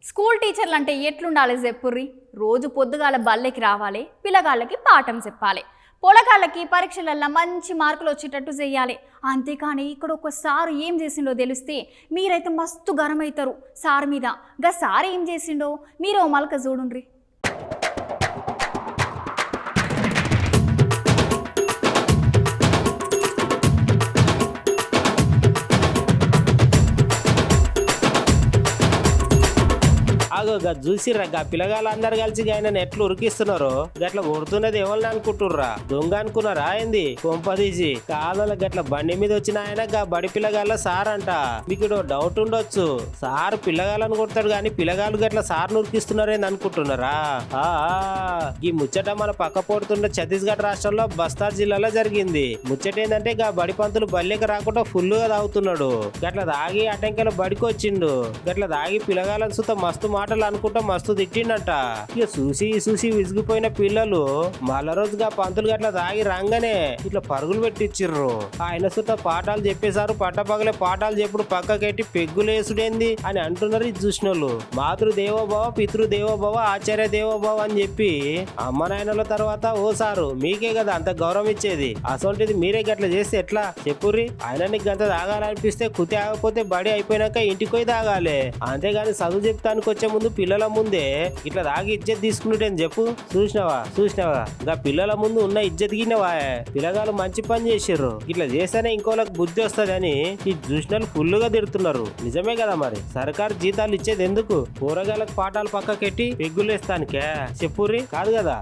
School టీచర్లు అంటే ఎట్లుండాలి చెప్పుర్రి. రోజు పొద్దుగాల బల్లెకి రావాలి, పిల్లగాళ్ళకి పాఠం చెప్పాలి, పొలగాళ్ళకి పరీక్షలల్లో మంచి మార్కులు వచ్చేటట్టు చేయాలి. అంతేకాని ఇక్కడ ఒక సారు ఏం చేసిండో తెలిస్తే మీరైతే మస్తు గరమవుతారు సార్ మీద. గా సార్ ఏం చేసిండో మీరు ఓ మలక చూడుండ్రి. చూసిర్రా పిల్లగాళ్ళందరు కలిసి ఆయన ఎట్లు ఉరికిస్తున్నారు. గట్ల కొడుతున్నది ఎవరిని అనుకుంటుర్రా? దొంగ అనుకున్నారా ఏంది? కొంపదీసి కాళ్ళ గట్ల బండి మీద వచ్చిన ఆయన గా బడి పిల్లగాళ్ళ సార్ అంట. మీకు డౌట్ ఉండొచ్చు, సార్ పిల్లగాళ్ళని కొడతాడు కానీ పిల్లగాళ్ళు గట్ల సార్ ఉరికిస్తున్నారేంది అనుకుంటున్నారా? ఈ ముచ్చట మన పక్క పోడుతున్న ఛత్తీస్గఢ్ రాష్ట్రంలో బస్తార్ జిల్లాలో జరిగింది. ముచ్చట ఏంటంటే గా బడి పంతులు బల్లెకి రాకుండా ఫుల్ గా తాగుతున్నాడు. గట్ల తాగి అటంకెల బడికి వచ్చిండు. గట్ల తాగి పిల్లగాళ్ళని సుత మస్తు మాటలు అనుకుంటా మస్తు తిట్టిండట. ఇక చూసి విసిగిపోయిన పిల్లలు మళ్ళా రోజుగా పంతులు గట్ల తాగి రాగానే ఇట్లా పరుగులు పెట్టిచ్చిర్రు. ఆయన సుత పాఠాలు చెప్పేశారు. పట్టపగలే పాఠాలు చెప్పుడు పక్కకెట్టి పెగ్గులేసుడేంది అని అంటున్నారు ఇది చూసినోళ్ళు. మాతృదేవోభవ, పితృదేవోభవ, ఆచార్య దేవోభవ అని చెప్పి అమ్మ నాయనల తర్వాత ఓ సారు మీకే కదా అంత గౌరవం ఇచ్చేది. అసొంటిది మీరే గట్ల చేస్తే ఎట్లా చెప్పుర్రి? ఆయన నీకు గంత తాగాలనిపిస్తే కుతి ఆగపోతే బడి అయిపోయినాక ఇంటికి పోయి తాగాలి. అంతేగాని చదువు చెప్తానికి వచ్చే ముందు పిల్లల ముందే ఇట్లా తాగి ఇజ్జత్ తీసుకునేటని చెప్పు. చూసినావా ఇంకా పిల్లల ముందు ఉన్న ఇజ్జత్ గిన్నవా? పిల్లగాళ్ళు మంచి పని చేసిర్రు. ఇట్లా చేస్తేనే ఇంకోళ్ళకి బుద్ధి వస్తుందని ఈ చూసినోళ్ళు ఫుల్ గా తిడుతున్నారు. నిజమే కదా మరి. సర్కారు జీతాలు ఇచ్చేది ఎందుకు? కూరగాయలకు పాఠాలు పక్కకెట్టి పెగ్గులేస్తానికే చెప్పుర్రి? కాదు కదా.